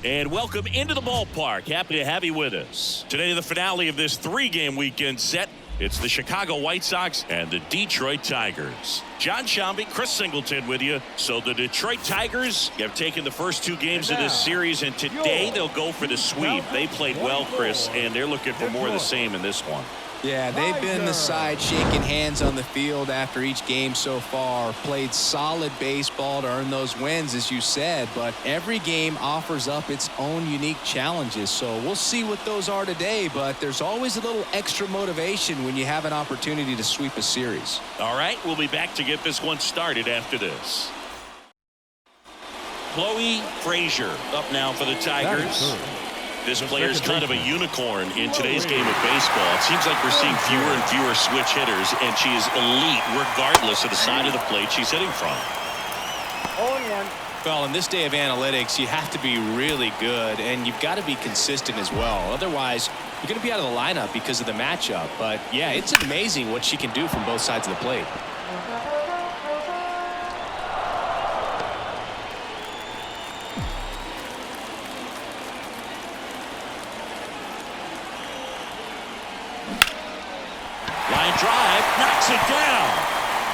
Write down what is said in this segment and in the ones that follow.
And welcome into the ballpark. Happy to have you with us. Today, the finale of this three-game weekend set. It's the Chicago White Sox and the Detroit Tigers. John Shambi, Chris Singleton with you. So the Detroit Tigers have taken the first two games of this series, and today they'll go for the sweep. They played well, Chris, and they're looking for more of the same in this one. Yeah, they've been the side shaking hands on the field after each game so far. Played solid baseball to earn those wins, as you said, but every game offers up its own unique challenges. So we'll see what those are today, but there's always a little extra motivation when you have an opportunity to sweep a series. All right, we'll be back to get this one started after this. Chloe Frazier up now for the Tigers. This player's kind of a unicorn in today's game of baseball. It seems like we're seeing fewer and fewer switch hitters, and she is elite regardless of the side of the plate she's hitting from. Well, in this day of analytics, you have to be really good, and you've got to be consistent as well. Otherwise, you're going to be out of the lineup because of the matchup. But, yeah, it's amazing what she can do from both sides of the plate. Drive, knocks it down.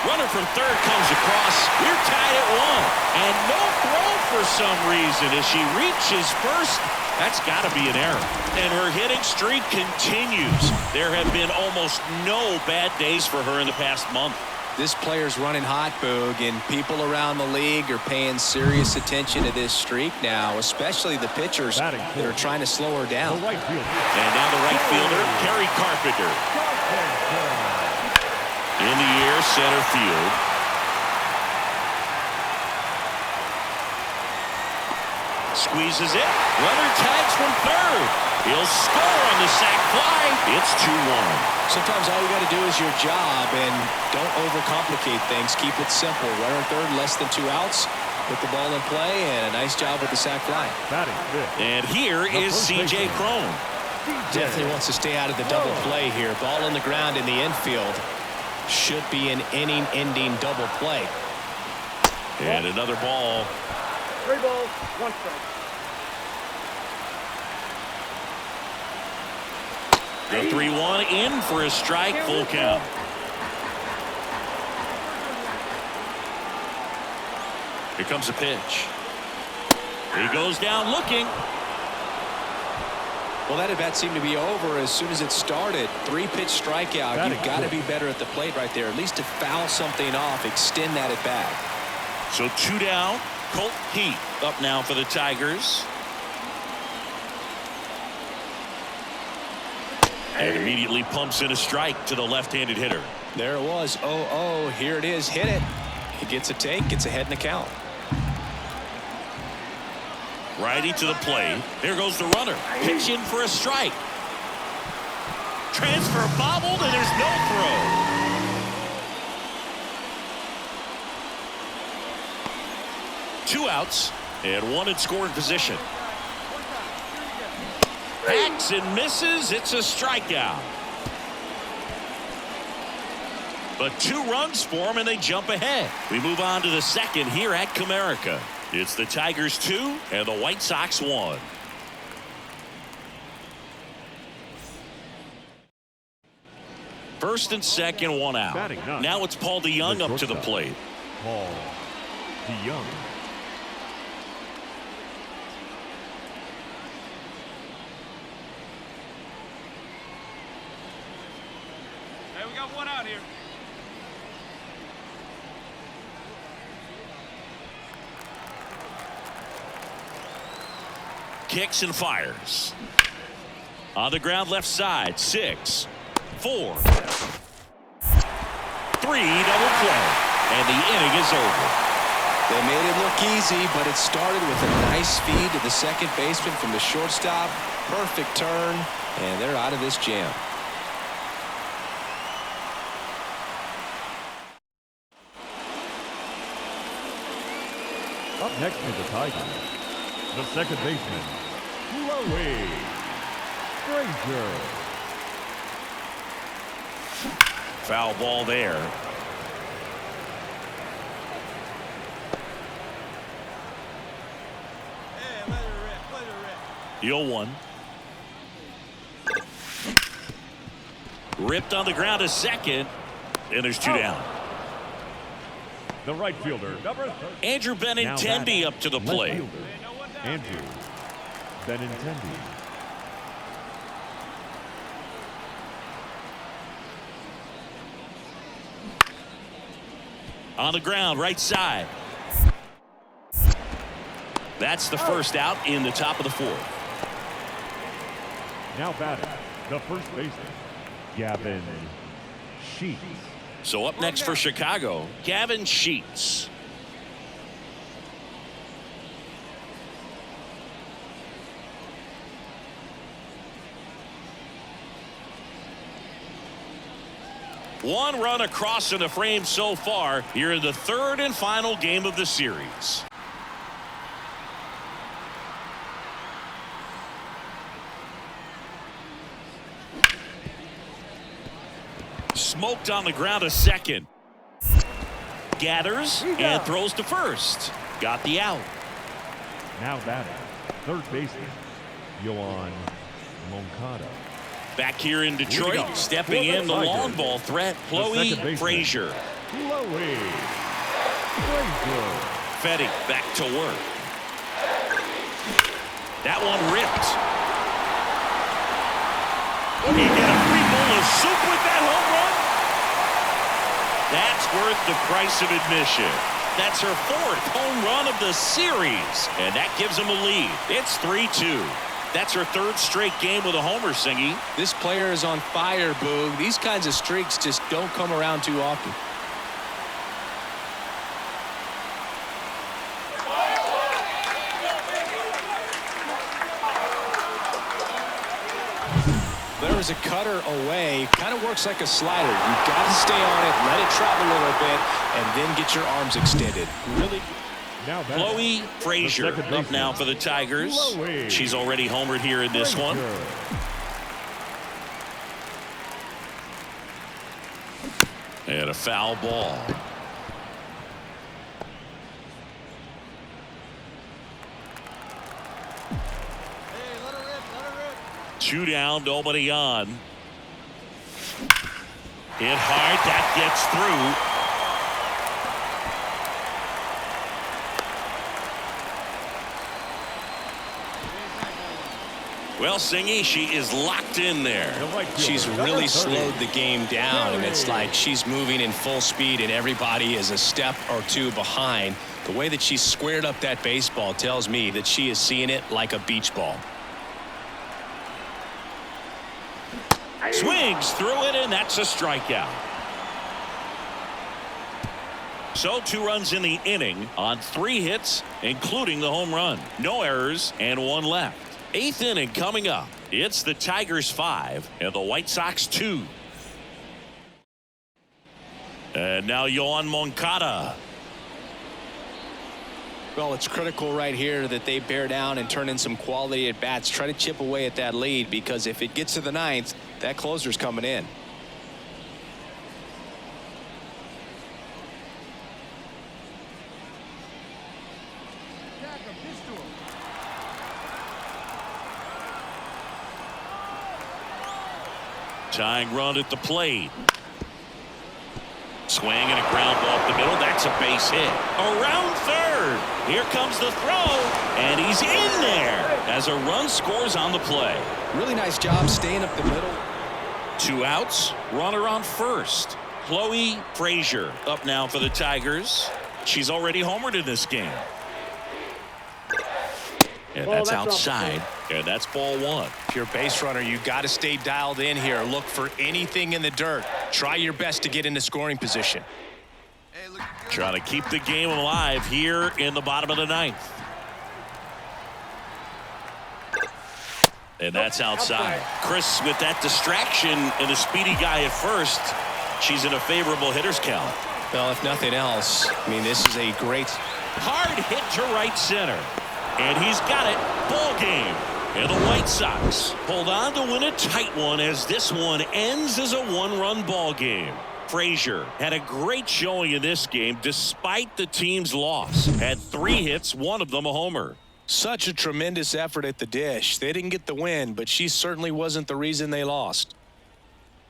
Runner from third comes across. We're tied at one. And no throw for some reason as she reaches first. That's got to be an error. And her hitting streak continues. There have been almost no bad days for her in the past month. This player's running hot, Boog, and people around the league are paying serious attention to this streak now, especially the pitchers that are trying to slow her down. And now the right fielder, Carrie Carpenter. In the air, center field. Squeezes it. Runner tags from third. He'll score on the sac fly. It's 2-1. Sometimes all you got to do is your job and don't overcomplicate things. Keep it simple. Runner third, less than 2 outs. Put the ball in play, and a nice job with the sac fly. And here is C.J. Cron. Definitely wants to stay out of the double play here. Ball on the ground in the infield. Should be an inning-ending double play. And another ball. 3 balls, 1 strike. The 3-1 in for a strike, full count. Here comes a pitch. He goes down looking. Well, that at-bat seemed to be over as soon as it started. 3-pitch strikeout. You've got to be better at the plate right there. At least to foul something off, extend that at-bat. So 2 down. Colt Heath up now for the Tigers. And immediately pumps in a strike to the left-handed hitter. There it was. 0-0. Here it is. Hit it. He gets a take. Gets ahead in the count. Righty to the plate. There goes the runner. Pitch in for a strike. Transfer bobbled, and there's no throw. 2 outs and 1 in scoring position. Hacks and misses. It's a strikeout. But 2 runs for him, and they jump ahead. We move on to the second here at Comerica. It's the Tigers 2 and the White Sox 1. First and second, 1 out. Now it's Paul DeYoung up to the plate. Paul DeYoung. Hey, we got 1 out here. Kicks and fires. On the ground left side. 6, 4, 3 double play. And the inning is over. They made it look easy, but it started with a nice feed to the second baseman from the shortstop. Perfect turn, and they're out of this jam. Up next for the Tigers, the second baseman, Chloe Frazier. Foul ball there. Hey, let her rip, let her The 0-1. Ripped on the ground to second. And there's two down. The right fielder, number 30. Andrew Benintendi up to the plate. Andrew Benintendi. On the ground, right side. That's the first out in the top of the fourth. Now batting, the first baseman, Gavin Sheets. So up next for Chicago, Gavin Sheets. One run across in the frame so far here in the third and final game of the series. Smoked on the ground to second. Gathers and throws to first. Got the out. Now batting, third baseman, Yohan Moncada. Back here in Detroit, stepping in the long ball threat, Chloe Frazier. Chloe Frazier. Fetty back to work. That one ripped. He get a free bowl of soup with that home run? That's worth the price of admission. That's her fourth home run of the series, and that gives them a lead. It's 3-2. That's her third straight game with a homer, Singy. This player is on fire, Boog. These kinds of streaks just don't come around too often. There is a cutter away. Kind of works like a slider. You've got to stay on it, let it travel a little bit, and then get your arms extended. Really. Now Chloe Frazier up now for the Tigers. Chloe. She's already homered here in this one. And a foul ball. Two down, nobody on. Hit hard, that gets through. Well, Singy, she is locked in there. She's really slowed the game down, and it's like she's moving in full speed, and everybody is a step or two behind. The way that she squared up that baseball tells me that she is seeing it like a beach ball. Swings through it, and that's a strikeout. So 2 runs in the inning on 3 hits, including the home run. No errors and 1 left. 8th inning coming up. It's the Tigers 5 and the White Sox 2. And now Yohan Moncada. Well, it's critical right here that they bear down and turn in some quality at bats. Try to chip away at that lead, because if it gets to the 9th, that closer's coming in. Tying run at the plate. Swing and a ground ball up the middle. That's a base hit. Around third. Here comes the throw. And he's in there as a run scores on the play. Really nice job staying up the middle. 2 outs. Runner on first. Chloe Frazier up now for the Tigers. She's already homered in this game. And that's outside. And that's ball 1. If you're a base runner, you got to stay dialed in here. Look for anything in the dirt. Try your best to get into scoring position. Trying to keep the game alive here in the bottom of the 9th. And that's outside. Chris, with that distraction and a speedy guy at first, she's in a favorable hitter's count. Well, if nothing else, I mean, this is a great hard hit to right center. And he's got it. Ball game. And the White Sox hold on to win a tight one as this one ends as a 1-run ball game. Frazier had a great showing in this game despite the team's loss. Had 3 hits, 1 of them a homer. Such a tremendous effort at the dish. They didn't get the win, but she certainly wasn't the reason they lost.